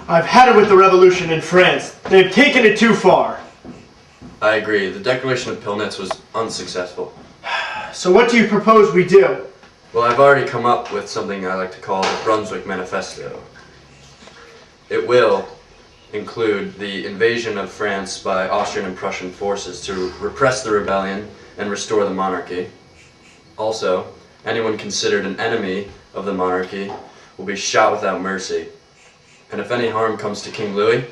I've had it with the revolution in France. They've taken it too far. I agree. The declaration of Pillnitz was unsuccessful. So what do you propose we do? Well, I've already come up with something I like to call the Brunswick Manifesto. It will include the invasion of France by Austrian and Prussian forces to repress the rebellion and restore the monarchy. Also, anyone considered an enemy of the monarchy will be shot without mercy. And if any harm comes to King Louis,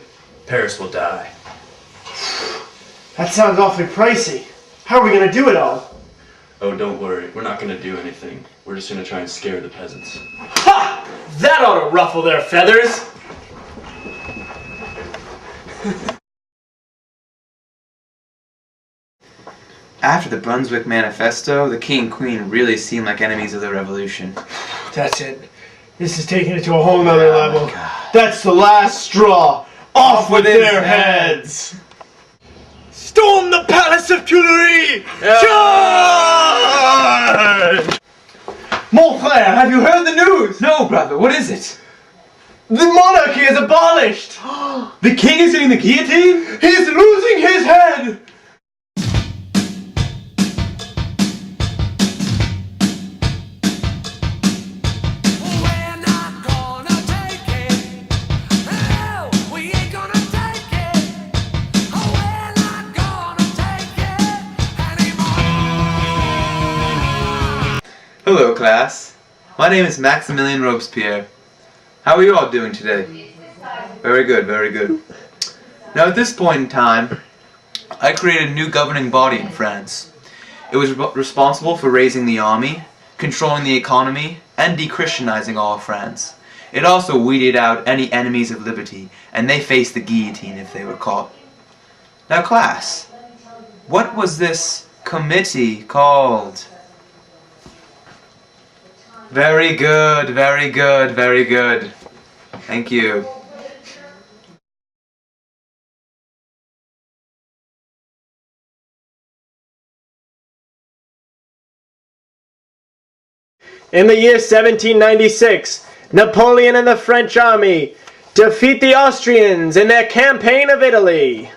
Paris will die. That sounds awfully pricey. How are we going to do it all? Oh, don't worry. We're not going to do anything. We're just going to try and scare the peasants. Ha! That ought to ruffle their feathers! After the Brunswick Manifesto, the king and queen really seemed like enemies of the revolution. That's it. This is taking it to a whole nother level. God. That's the last straw. Off with their heads! Storm the Palace of Tuileries! Charge! Mon frère, have you heard the news? No, brother, what is it? The monarchy is abolished! The king is getting the guillotine? He's losing his head! Hello, class. My name is Maximilian Robespierre. How are you all doing today? Very good, very good. Now, at this point in time, I created a new governing body in France. It was responsible for raising the army, controlling the economy, and de-Christianizing all of France. It also weeded out any enemies of liberty, and they faced the guillotine if they were caught. Now, class, what was this committee called? Very good, very good, very good. Thank you. In the year 1796, Napoleon and the French army defeat the Austrians in their campaign of Italy.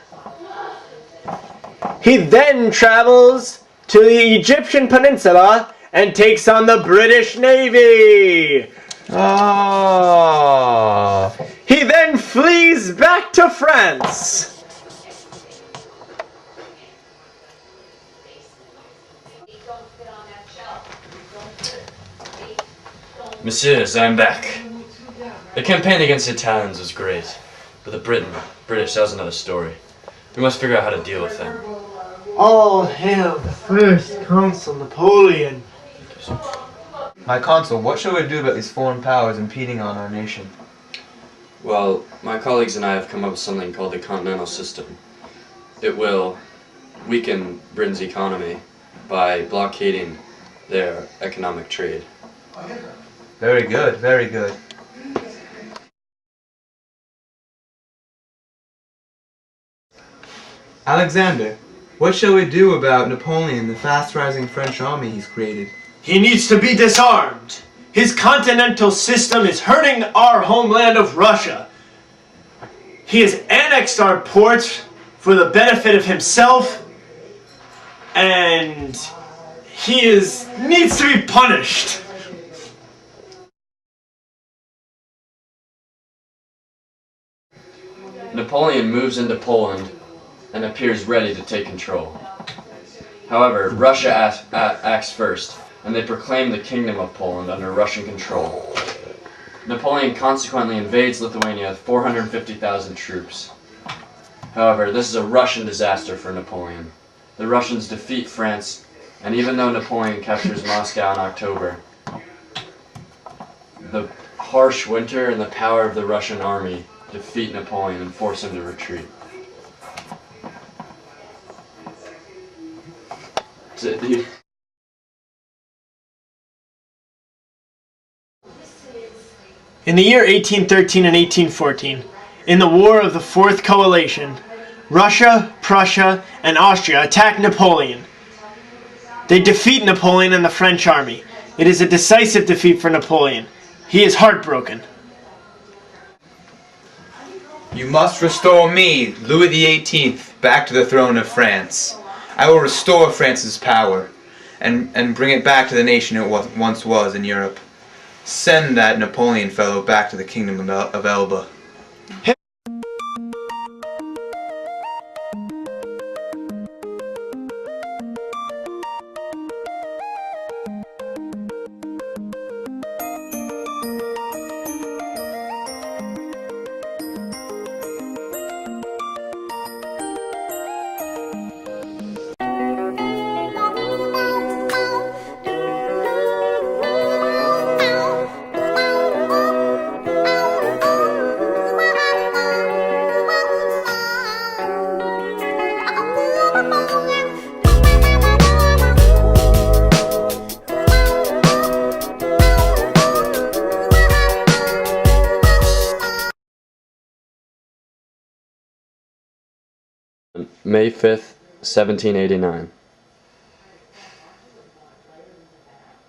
He then travels to the Egyptian peninsula and takes on the British Navy. He then flees back to France. Messieurs, I'm back. The campaign against the Italians was great, but the British, that was another story. We must figure out how to deal with them. All hail the first consul Napoleon. My consul, what shall we do about these foreign powers impeding on our nation? Well, my colleagues and I have come up with something called the Continental System. It will weaken Britain's economy by blockading their economic trade. Very good, very good. Alexander, what shall we do about Napoleon and the fast-rising French army he's created? He needs to be disarmed. His continental system is hurting our homeland of Russia. He has annexed our ports for the benefit of himself, and he needs to be punished. Napoleon moves into Poland and appears ready to take control. However, Russia acts first, and they proclaim the Kingdom of Poland under Russian control. Napoleon consequently invades Lithuania with 450,000 troops. However, this is a Russian disaster for Napoleon. The Russians defeat France, and even though Napoleon captures Moscow in October, the harsh winter and the power of the Russian army defeat Napoleon and force him to retreat. In the year 1813 and 1814, in the War of the Fourth Coalition, Russia, Prussia, and Austria attack Napoleon. They defeat Napoleon and the French army. It is a decisive defeat for Napoleon. He is heartbroken. You must restore me, Louis XVIII, back to the throne of France. I will restore France's power and bring it back to the nation it once was in Europe. Send that Napoleon fellow back to the kingdom of Elba. May 5th, 1789.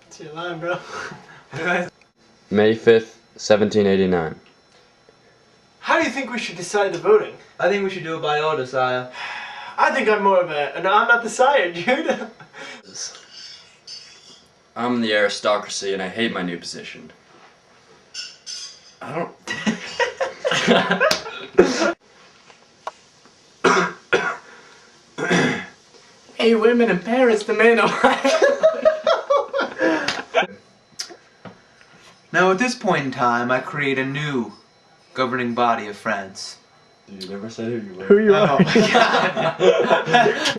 It's your line, bro. May 5th, 1789. How do you think we should decide the voting? I think we should do it by order, sire. I think I'm more of a... No, I'm not the sire, dude. I'm the aristocracy and I hate my new position. I don't... Hey, women in Paris, the men are... Now at this point in time, I create a new governing body of France. You never said who you were. Who you Oh are? my god!